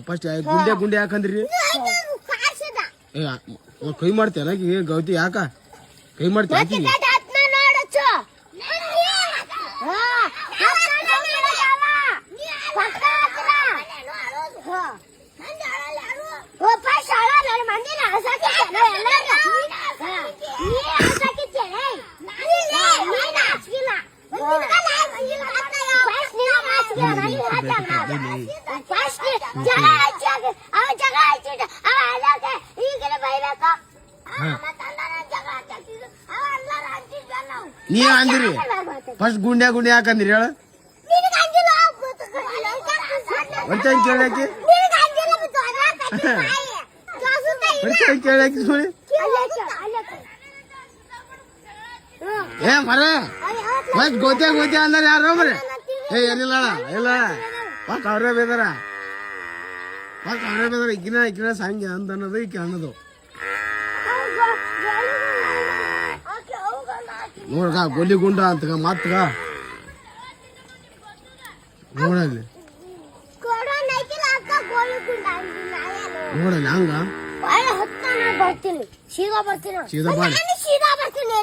first ಗುಂಡೆ ಯಾಕಂದ್ರಿ ಕೈ ಮಾಡ್ತೇನ ಗೌತಿ ಯಾಕ ಕೈ ಮಾಡ್ತೇನೆ ನೀ ಅಂದಿರಿ ಫಸ್ಟ್ ಗುಂಡೆ ಯಾಕಂದ್ರಿ ಹೇಳ ಕೇಳಾಕಿ ಕೇಳಾಕಿ ಸುಳಿ ಏ ಮರ ಫಸ್ಟ್ ಗೋತೆ ಅಂದ್ರೆ ಯಾರು ಮರ ಏ ಏನಿಲ್ಲ ಇಲ್ಲ ಫಸ್ಟ್ ಅವ್ರೇ ಬೇದಾರ ಇಕ್ಕಿನ ಸಂಗೆ ಅಂತ ಅನ್ನೋದು ಈಕೆ ಅನ್ನೋದು ನೋಡ್ಗ ಗೋಲಿ ಗುಂಡ ಅಂತಗ ಮಾತ್ಗ ನೋಡಲ್ಲಿ ನೋಡಲ್ಲಿ ಹಂಗ ಬರ್ತೀನಿ ಸೀದಾ ಬರ್ತೀನಿ ಸೀದಾ ಬಾಡಿ ಸೀದಾ ಬರ್ತೀನಿ